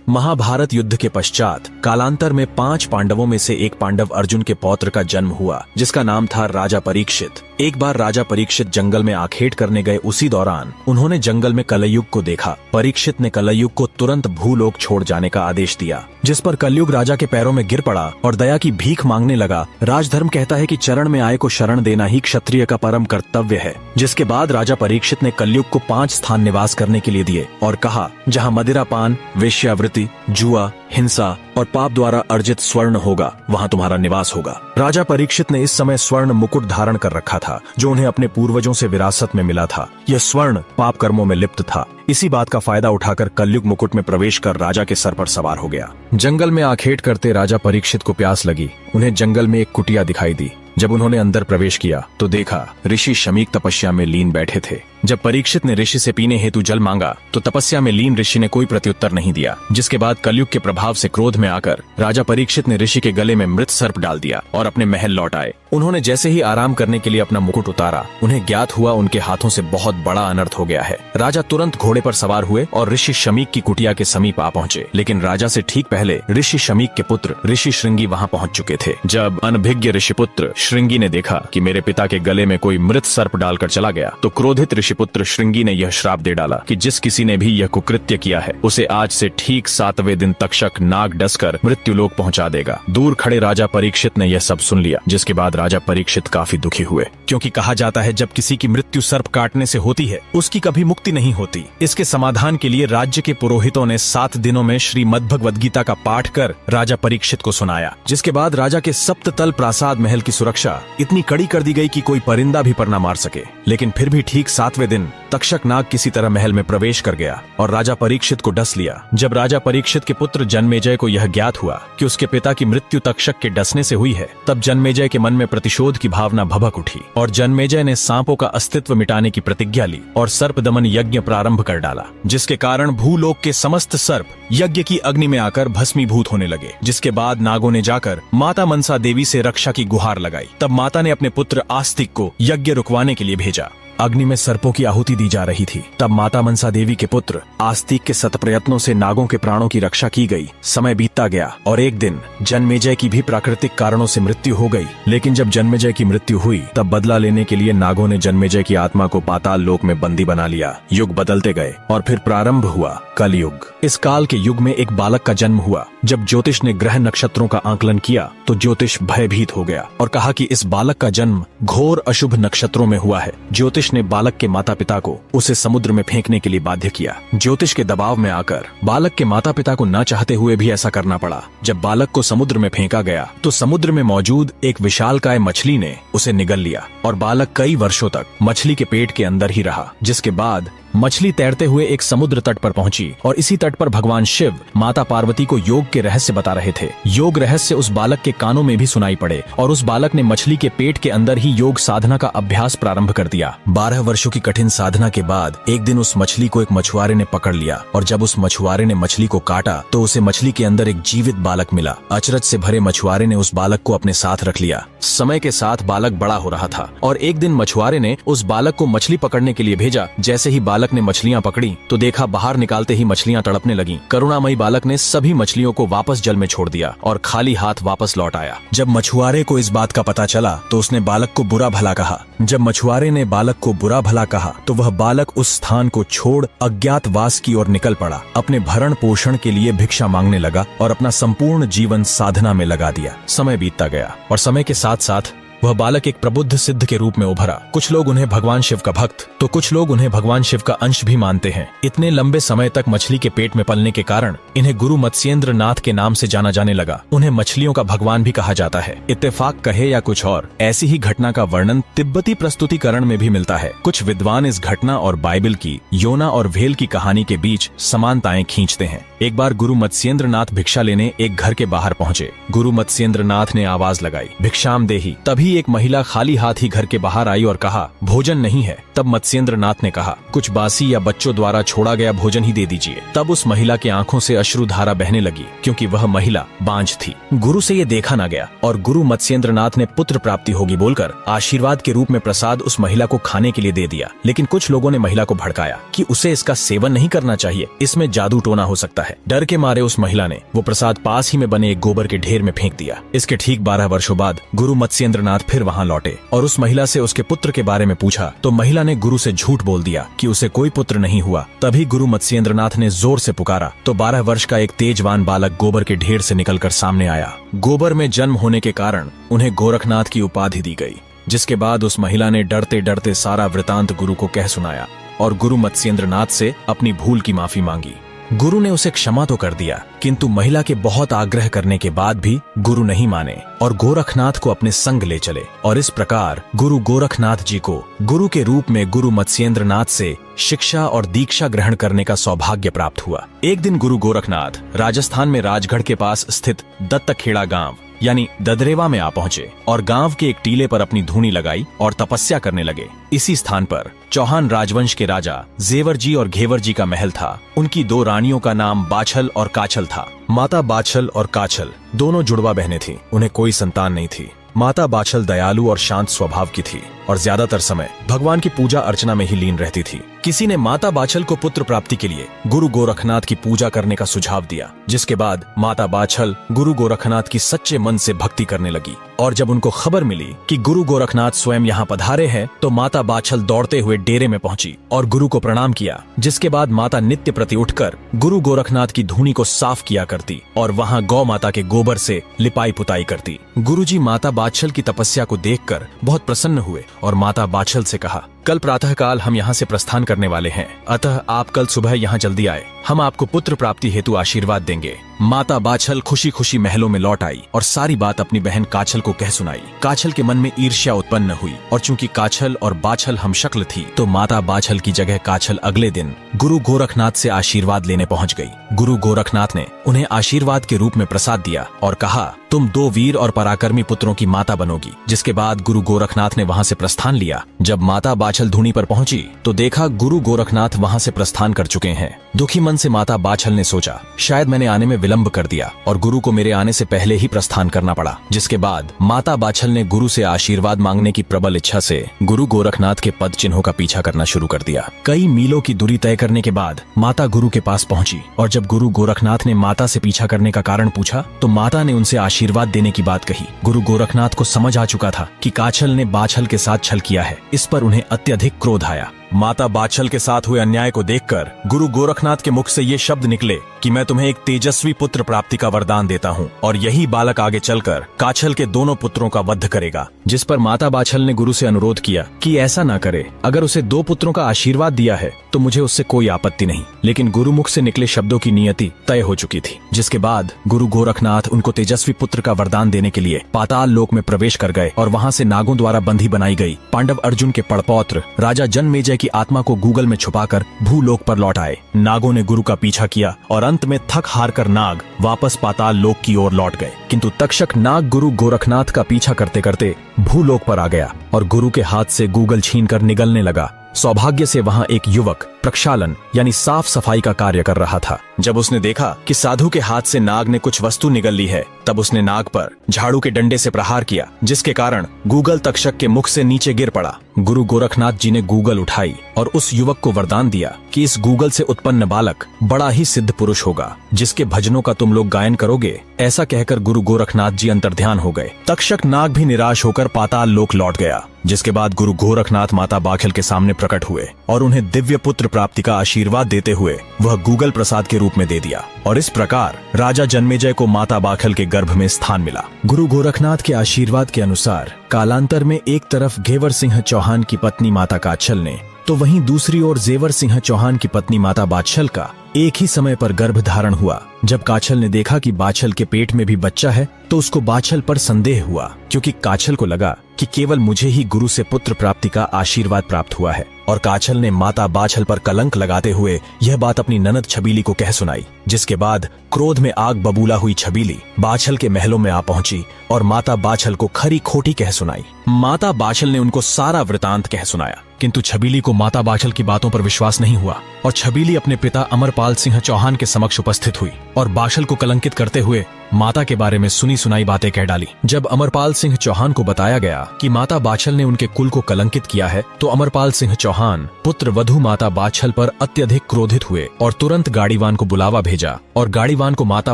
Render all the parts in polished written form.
महाभारत युद्ध के पश्चात कालांतर में 5 पांडवों में से एक पांडव अर्जुन के पौत्र का जन्म हुआ, जिसका नाम था राजा परीक्षित। एक बार राजा परीक्षित जंगल में आखेट करने गए, उसी दौरान उन्होंने जंगल में कलयुग को देखा। परीक्षित ने कलयुग को तुरंत भूलोक छोड़ जाने का आदेश दिया, जिस पर कलयुग राजा के पैरों में गिर पड़ा और दया की भीख मांगने लगा। राजधर्म कहता है कि चरण में आए को शरण देना ही क्षत्रिय का परम कर्तव्य है। जिसके बाद राजा परीक्षित ने कलयुग को 5 स्थान निवास करने के लिए दिए और कहा, जहाँ मदिरापान, वेश्यावृत्ति, जुआ, हिंसा और पाप द्वारा अर्जित स्वर्ण होगा, वहाँ तुम्हारा निवास होगा। राजा परीक्षित ने इस समय स्वर्ण मुकुट धारण कर रखा था, जो उन्हें अपने पूर्वजों से विरासत में मिला था। यह स्वर्ण पाप कर्मों में लिप्त था। इसी बात का फायदा उठाकर कलयुग मुकुट में प्रवेश कर राजा के सर पर सवार हो गया। जंगल में आखेट करते राजा परीक्षित को प्यास लगी। उन्हें जंगल में एक कुटिया दिखाई दी। जब उन्होंने अंदर प्रवेश किया तो देखा ऋषि शमीक तपस्या में लीन बैठे थे। जब परीक्षित ने ऋषि से पीने हेतु जल मांगा तो तपस्या में लीन ऋषि ने कोई प्रत्युत्तर नहीं दिया। जिसके बाद कलयुग के प्रभाव से क्रोध में आकर राजा परीक्षित ने ऋषि के गले में मृत सर्प डाल दिया और अपने महल लौट आए। उन्होंने जैसे ही आराम करने के लिए अपना मुकुट उतारा, उन्हें ज्ञात हुआ उनके हाथों से बहुत बड़ा अनर्थ हो गया है। राजा तुरंत घोड़े पर सवार हुए और ऋषि शमीक की कुटिया के समीप आ पहुंचे। लेकिन राजा से ठीक पहले ऋषि शमीक के पुत्र ऋषि श्रृंगी वहां पहुंच चुके थे। जब अनभिज्ञ ऋषिपुत्र श्रृंगी ने देखा कि मेरे पिता के गले में कोई मृत सर्प डालकर चला गया, तो क्रोधित ऋषिपुत्र श्रृंगी ने यह श्राप दे डाला कि जिस किसी ने भी यह कुकृत्य किया है, उसे आज से ठीक 7वें दिन तक्षक नाग डसकर मृत्युलोक पहुंचा देगा। दूर खड़े राजा परीक्षित ने यह सब सुन लिया। जिसके बाद राजा परीक्षित काफी दुखी हुए, क्योंकि कहा जाता है जब किसी की मृत्यु सर्प काटने से होती है, उसकी कभी मुक्ति नहीं होती। इसके समाधान के लिए राज्य के पुरोहितों ने 7 दिनों में श्रीमद् भगवद गीता का पाठ कर राजा परीक्षित को सुनाया। जिसके बाद राजा के सप्ततल प्रासाद महल की सुरक्षा इतनी कड़ी कर दी गई कि कोई परिंदा भी पर न मार सके। लेकिन फिर भी ठीक 7वें दिन तक्षक नाग किसी तरह महल में प्रवेश कर गया और राजा परीक्षित को डस लिया। जब राजा परीक्षित के पुत्र जन्मेजय को यह ज्ञात हुआ कि उसके पिता की मृत्यु तक्षक के डसने से हुई है, तब जन्मेजय के मन में प्रतिशोध की भावना भभक उठी और जन्मेजय ने सांपों का अस्तित्व मिटाने की प्रतिज्ञा ली और सर्प दमन यज्ञ प्रारंभ कर डाला। जिसके कारण भूलोक के समस्त सर्प यज्ञ की अग्नि में आकर भस्मीभूत होने लगे। जिसके बाद नागों ने जाकर माता मनसा देवी से रक्षा की गुहार लगाई। तब माता ने अपने पुत्र आस्तिक को यज्ञ रुकवाने के लिए भेजा। अग्नि में सर्पों की आहुति दी जा रही थी। तब माता मनसा देवी के पुत्र आस्तिक के सत प्रयत्नों से नागों के प्राणों की रक्षा की गई। समय बीतता गया और एक दिन जन्मेजय की भी प्राकृतिक कारणों से मृत्यु हो गई। लेकिन जब जन्मेजय की मृत्यु हुई, तब बदला लेने के लिए नागों ने जन्मेजय की आत्मा को पाताल लोक में बंदी बना लिया। युग बदलते गए और फिर प्रारंभ हुआ कलयुग। इस काल के युग में एक बालक का जन्म हुआ। जब ज्योतिष ने ग्रह नक्षत्रों का आकलन किया तो ज्योतिष भयभीत हो गया और कहा कि इस बालक का जन्म घोर अशुभ नक्षत्रों में हुआ है। ज्योतिष ने बालक के माता पिता को उसे समुद्र में फेंकने के लिए बाध्य किया। ज्योतिष के दबाव में आकर बालक के माता पिता को न चाहते हुए भी ऐसा करना पड़ा। जब बालक को समुद्र में फेंका गया तो समुद्र में मौजूद एक विशालकाय मछली ने उसे निगल लिया और बालक कई वर्षों तक मछली के पेट के अंदर ही रहा। जिसके बाद मछली तैरते हुए एक समुद्र तट पर पहुंची और इसी तट पर भगवान शिव माता पार्वती को योग के रहस्य बता रहे थे। योग रहस्य उस बालक के कानों में भी सुनाई पड़े और उस बालक ने मछली के पेट के अंदर ही योग साधना का अभ्यास प्रारंभ कर दिया। 12 वर्षों की कठिन साधना के बाद एक दिन उस मछली को एक मछुआरे ने पकड़ लिया और जब उस मछुआरे ने मछली को काटा तो उसे मछली के अंदर एक जीवित बालक मिला। अचरज से भरे मछुआरे ने उस बालक को अपने साथ रख लिया। समय के साथ बालक बड़ा हो रहा था और एक दिन मछुआरे ने उस बालक को मछली पकड़ने के लिए भेजा। जैसे ही बालक ने मछलियां पकड़ी तो देखा बाहर निकालते ही मछलियां तड़पने लगीं। करुणामयी बालक ने सभी मछलियों को वापस जल में छोड़ दिया और खाली हाथ वापस लौट आया। जब मछुआरे को इस बात का पता चला तो उसने बालक को बुरा भला कहा। जब मछुआरे ने बालक को बुरा भला कहा तो वह बालक उस स्थान को छोड़ अज्ञातवास की ओर निकल पड़ा। अपने भरण पोषण के लिए भिक्षा मांगने लगा और अपना संपूर्ण जीवन साधना में लगा दिया। समय बीतता गया और समय के साथ साथ वह बालक एक प्रबुद्ध सिद्ध के रूप में उभरा। कुछ लोग उन्हें भगवान शिव का भक्त तो कुछ लोग उन्हें भगवान शिव का अंश भी मानते हैं। इतने लंबे समय तक मछली के पेट में पलने के कारण इन्हें गुरु मत्स्येंद्र नाथ के नाम से जाना जाने लगा। उन्हें मछलियों का भगवान भी कहा जाता है। इत्तेफाक कहे या कुछ और, ऐसी ही घटना का वर्णन तिब्बती प्रस्तुतिकरण में भी मिलता है। कुछ विद्वान इस घटना और बाइबल की योना और भेल की कहानी के बीच समानताएं खींचते हैं। एक बार गुरु मत्स्येंद्र नाथ भिक्षा लेने एक घर के बाहर पहुंचे। गुरु मत्स्येंद्र नाथ ने आवाज लगाई, भिक्षाम देहि। तभी तभी एक महिला खाली हाथ ही घर के बाहर आई और कहा, भोजन नहीं है। तब मत्स्येंद्रनाथ ने कहा, कुछ बासी या बच्चों द्वारा छोड़ा गया भोजन ही दे दीजिए। तब उस महिला के आंखों से अश्रुधारा बहने लगी, क्योंकि वह महिला बांझ थी। गुरु से ये देखा न गया और गुरु मत्स्येंद्रनाथ ने पुत्र प्राप्ति होगी बोलकर आशीर्वाद के रूप में प्रसाद उस महिला को खाने के लिए दे दिया। लेकिन कुछ लोगों ने महिला को भड़काया कि उसे इसका सेवन नहीं करना चाहिए, इसमें जादू टोना हो सकता है। डर के मारे उस महिला ने वो प्रसाद पास ही में बने एक गोबर के ढेर में फेंक दिया। इसके ठीक 12 वर्षों बाद गुरु मत्स्येंद्रनाथ फिर वहाँ लौटे और उस महिला से उसके पुत्र के बारे में पूछा तो महिला ने गुरु से झूठ बोल दिया कि उसे कोई पुत्र नहीं हुआ। तभी गुरु मत्स्येंद्रनाथ ने जोर से पुकारा तो 12 वर्ष का एक तेजवान बालक गोबर के ढेर से निकलकर सामने आया। गोबर में जन्म होने के कारण उन्हें गोरखनाथ की उपाधि दी गई। जिसके बाद उस महिला ने डरते डरते सारा वृतांत गुरु को कह सुनाया और गुरु मत्स्येंद्रनाथ से अपनी भूल की माफी मांगी। गुरु ने उसे क्षमा तो कर दिया, किंतु महिला के बहुत आग्रह करने के बाद भी गुरु नहीं माने और गोरखनाथ को अपने संग ले चले। और इस प्रकार गुरु गोरखनाथ जी को गुरु के रूप में गुरु मत्स्येंद्रनाथ से शिक्षा और दीक्षा ग्रहण करने का सौभाग्य प्राप्त हुआ। एक दिन गुरु गोरखनाथ राजस्थान में राजगढ़ के पास स्थित दत्तखेड़ा गांव यानी ददरेवा में आ पहुंचे और गांव के एक टीले पर अपनी धूनी लगाई और तपस्या करने लगे। इसी स्थान पर चौहान राजवंश के राजा जेवर जी और घेवर जी का महल था। उनकी 2 रानियों का नाम बाछल और काछल था। माता बाछल और काछल दोनों जुड़वा बहनें थीं। उन्हें कोई संतान नहीं थी। माता बाछल दयालु और शांत स्वभाव की थी और ज्यादातर समय भगवान की पूजा अर्चना में ही लीन रहती थी। किसी ने माता बाछल को पुत्र प्राप्ति के लिए गुरु गोरखनाथ की पूजा करने का सुझाव दिया, जिसके बाद माता बाछल गुरु गोरखनाथ की सच्चे मन से भक्ति करने लगी। और जब उनको खबर मिली कि गुरु गोरखनाथ स्वयं यहाँ पधारे हैं, तो माता बाछल दौड़ते हुए डेरे में पहुंची और गुरु को प्रणाम किया। जिसके बाद माता नित्य प्रति उठकर गुरु गोरखनाथ की धूनी को साफ किया करती और वहाँ गौ माता के गोबर से लिपाई पुताई करती। गुरुजी माता बाछल की तपस्या को देखकर बहुत प्रसन्न हुए और माता बाछल से कहा, कल प्रातःकाल हम यहाँ से प्रस्थान करने वाले हैं, अतः आप कल सुबह यहाँ जल्दी आए, हम आपको पुत्र प्राप्ति हेतु आशीर्वाद देंगे। माता बाछल खुशी खुशी महलों में लौट आई और सारी बात अपनी बहन काछल को कह सुनाई। काछल के मन में ईर्ष्या उत्पन्न हुई और चूंकि काछल और बाछल हमशक्ल थी, तो माता बाछल की जगह काछल अगले दिन गुरु गोरखनाथ से आशीर्वाद लेने पहुंच गई। गुरु गोरखनाथ ने उन्हें आशीर्वाद के रूप में प्रसाद दिया और कहा, तुम 2 वीर और पराक्रमी पुत्रों की माता बनोगी। जिसके बाद गुरु गोरखनाथ ने वहाँ से प्रस्थान लिया। जब माता बाछल धूनी पर पहुंची तो देखा गुरु गोरखनाथ वहाँ से प्रस्थान कर चुके हैं। दुखी मन से माता बाछल ने सोचा, शायद मैंने आने में विलंब कर दिया और गुरु को मेरे आने से पहले ही प्रस्थान करना पड़ा। जिसके बाद माता बाछल ने गुरु से आशीर्वाद मांगने की प्रबल इच्छा से गुरु गोरखनाथ के पद चिन्हों का पीछा करना शुरू कर दिया। कई मीलों की दूरी तय करने के बाद माता गुरु के पास पहुंची और जब गुरु गोरखनाथ ने माता से पीछा करने का कारण पूछा तो माता ने उनसे आशीर्वाद देने की बात कही। गुरु गोरखनाथ को समझ आ चुका था कि काछल ने बाछल के साथ छल किया है। इस पर उन्हें अत्यधिक क्रोध आया। माता बाछल के साथ हुए अन्याय को देखकर गुरु गोरखनाथ के मुख से ये शब्द निकले कि मैं तुम्हें एक तेजस्वी पुत्र प्राप्ति का वरदान देता हूँ और यही बालक आगे चलकर काछल के दोनों पुत्रों का वध करेगा। जिस पर माता बाछल ने गुरु से अनुरोध किया कि ऐसा ना करे, अगर उसे 2 पुत्रों का आशीर्वाद दिया है तो मुझे उससे कोई आपत्ति नहीं। लेकिन गुरु मुख से निकले शब्दों की नियति तय हो चुकी थी। जिसके बाद गुरु गोरखनाथ उनको तेजस्वी पुत्र का वरदान देने के लिए पाताल लोक में प्रवेश कर गए और वहाँ से नागों द्वारा बंधी बनाई गई पांडव अर्जुन के पड़पौत्र राजा जनमेजय की आत्मा को गूगल में छुपाकर भूलोक पर लौट आए। नागों ने गुरु का पीछा किया और अंत में थक हार कर नाग वापस पाताल लोक की ओर लौट गए। किंतु तक्षक नाग गुरु गोरखनाथ का पीछा करते करते भूलोक पर आ गया और गुरु के हाथ से गूगल छीनकर निगलने लगा। सौभाग्य से वहाँ एक युवक प्रक्षालन यानी साफ सफाई का कार्य कर रहा था। जब उसने देखा कि साधु के हाथ से नाग ने कुछ वस्तु निगल ली है, तब उसने नाग पर झाड़ू के डंडे से प्रहार किया, जिसके कारण गूगल तक्षक के मुख से नीचे गिर पड़ा। गुरु गोरखनाथ जी ने गूगल उठाई और उस युवक को वरदान दिया कि इस गूगल से उत्पन्न बालक बड़ा ही सिद्ध पुरुष होगा, जिसके भजनों का तुम लोग गायन करोगे। ऐसा कहकर गुरु गोरखनाथ जी अंतर्ध्यान हो गए। तक्षक नाग भी निराश होकर पाताल लोक लौट गया। जिसके बाद गुरु गोरखनाथ माता बाछल के सामने प्रकट हुए और उन्हें दिव्य पुत्र प्राप्ति का आशीर्वाद देते हुए वह गूगल प्रसाद के रूप में दे दिया और इस प्रकार राजा जनमेजय को माता बाछल के गर्भ में स्थान मिला। गुरु गोरखनाथ के आशीर्वाद के अनुसार कालांतर में एक तरफ घेवर सिंह चौहान की पत्नी माता काछल ने, तो वहीं दूसरी ओर जेवर सिंह चौहान की पत्नी माता बाछल का एक ही समय पर गर्भ धारण हुआ। जब काछल ने देखा कि बाछल के पेट में भी बच्चा है, तो उसको बाछल पर संदेह हुआ, क्योंकि काछल को लगा कि केवल मुझे ही गुरु से पुत्र प्राप्ति का आशीर्वाद प्राप्त हुआ है। और काछल ने माता बाछल पर कलंक लगाते हुए यह बात अपनी ननद छबीली को कह सुनाई, जिसके बाद क्रोध में आग बबूला हुई छबीली बाछल के महलों में आ पहुंची और माता बाछल को खरी खोटी कह सुनाई। माता बाछल ने उनको सारा वृतांत कह सुनाया, किंतु छबीली को माता बाछल की बातों पर विश्वास नहीं हुआ और छबीली अपने पिता अमरपाल सिंह चौहान के समक्ष उपस्थित हुई और बाछल को कलंकित करते हुए माता के बारे में सुनी सुनाई बातें कह डाली। जब अमरपाल सिंह चौहान को बताया गया कि माता बाछल ने उनके कुल को कलंकित किया है, तो अमरपाल सिंह चौहान पुत्र वधू माता बाछल पर अत्यधिक क्रोधित हुए और तुरंत गाड़ीवान को बुलावा भेजा और गाड़ीवान को माता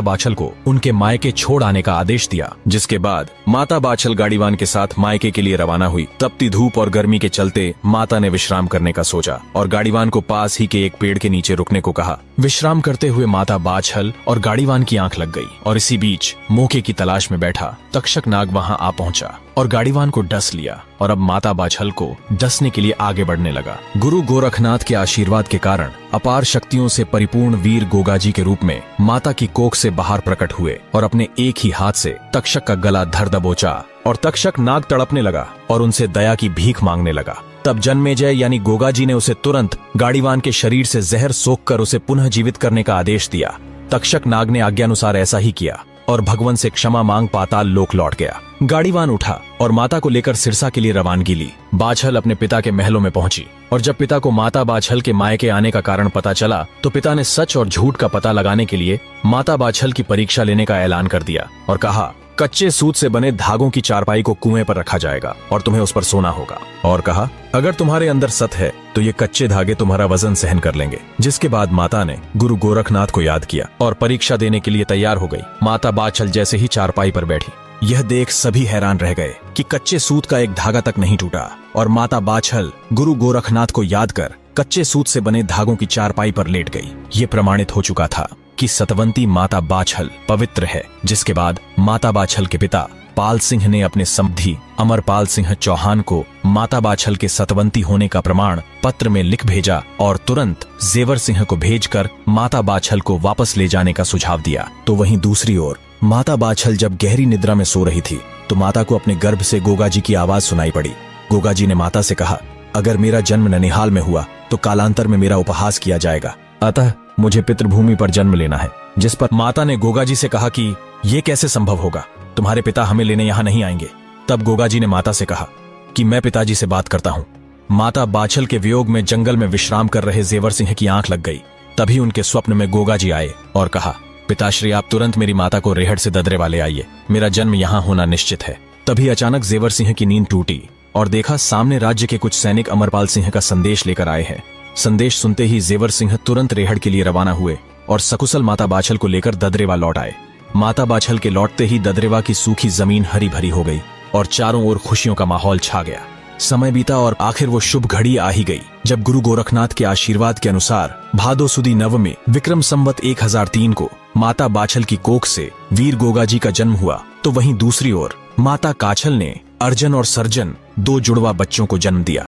बाछल को उनके मायके छोड़ आने का आदेश दिया। जिसके बाद माता बाछल गाड़ीवान के साथ मायके के लिए रवाना हुई। तपती धूप और गर्मी के चलते माता ने विश्राम करने का सोचा और गाड़ीवान को पास ही के एक पेड़ के नीचे रुकने को कहा। विश्राम करते हुए माता बाछल और गाड़ीवान की आंख लग गई और इसी बीच मौके की तलाश में बैठा तक्षक नाग वहां आ पहुंचा और गाड़ीवान को डस लिया और अब माता बाछल को डसने के लिए आगे बढ़ने लगा। गुरु गोरखनाथ के आशीर्वाद के कारण अपार शक्तियों से परिपूर्ण वीर गोगाजी के रूप में माता की कोख से बाहर प्रकट हुए और अपने एक ही हाथ से तक्षक का गला धर दबोचा और तक्षक नाग तड़पने लगा और उनसे दया की भीख मांगने लगा। तब जन्मेजय यानी गोगाजी ने उसे तुरंत गाड़ीवान के शरीर से जहर सोखकर उसे पुनः जीवित करने का आदेश दिया। तक्षक नाग ने आज्ञानुसार ऐसा ही किया और भगवान से क्षमा मांग पाताल लोक लौट गया। गाड़ीवान उठा और माता को लेकर सिरसा के लिए रवानगी ली। बाछल अपने पिता के महलों में पहुंची और जब पिता को माता बाछल के मायके आने का कारण पता चला तो पिता ने सच और झूठ का पता लगाने के लिए माता बाछल की परीक्षा लेने का ऐलान कर दिया और कहा, कच्चे सूत से बने धागों की चारपाई को कुएं पर रखा जाएगा और तुम्हें उस पर सोना होगा। और कहा, अगर तुम्हारे अंदर सत है तो ये कच्चे धागे तुम्हारा वजन सहन कर लेंगे। जिसके बाद माता ने गुरु गोरखनाथ को याद किया और परीक्षा देने के लिए तैयार हो गई। माता बाछल जैसे ही चारपाई पर बैठी, यह देख सभी हैरान रह गए कि कच्चे सूत का एक धागा तक नहीं टूटा और माता बाछल गुरु गोरखनाथ को याद कर कच्चे सूत से बने धागों की चारपाई पर लेट गई। ये प्रमाणित हो चुका था कि सतवंती माता बाछल पवित्र है। जिसके बाद माता बाछल के पिता पाल सिंह ने अपने समधी अमरपाल सिंह चौहान को माता बाछल के सतवंती होने का प्रमाण पत्र में लिख भेजा और तुरंत जेवर सिंह को भेजकर माता बाछल को वापस ले जाने का सुझाव दिया। तो वहीं दूसरी ओर माता बाछल जब गहरी निद्रा में सो रही थी तो माता को अपने गर्भ से गोगाजी की आवाज सुनाई पड़ी। गोगाजी ने माता से कहा, अगर मेरा जन्म ननिहाल में हुआ तो कालांतर में मेरा उपहास किया जाएगा, अतः मुझे पितृभूमि पर जन्म लेना है। जिस पर माता ने गोगाजी से कहा कि ये कैसे संभव होगा, तुम्हारे पिता हमें लेने यहाँ नहीं आएंगे। तब गोगाजी ने माता से कहा कि मैं पिताजी से बात करता हूँ। माता बाछल के वियोग में जंगल में विश्राम कर रहे जेवर सिंह की आंख लग गई। तभी उनके स्वप्न में गोगाजी आए और कहा, पिताश्री आप तुरंत मेरी माता को रेहड़ से ददरे वाले आइए, मेरा जन्म यहाँ होना निश्चित है। तभी अचानक जेवर सिंह की नींद टूटी और देखा सामने राज्य के कुछ सैनिक अमरपाल सिंह का संदेश लेकर आए हैं। संदेश सुनते ही जेवर सिंह तुरंत रेहड़ के लिए रवाना हुए और सकुशल माता बाछल को लेकर ददरेवा लौट आए। माता बाछल के लौटते ही ददरेवा की सूखी जमीन हरी भरी हो गई और चारों ओर खुशियों का माहौल छा गया। समय बीता और आखिर वो शुभ घड़ी आ ही गई जब गुरु गोरखनाथ के आशीर्वाद के अनुसार भादो सुदी नवमी विक्रम संवत 1003 को माता बाछल की कोख से वीर गोगाजी का जन्म हुआ। तो वहीं दूसरी ओर माता काछल ने अर्जन और सर्जन 2 जुड़वा बच्चों को जन्म दिया।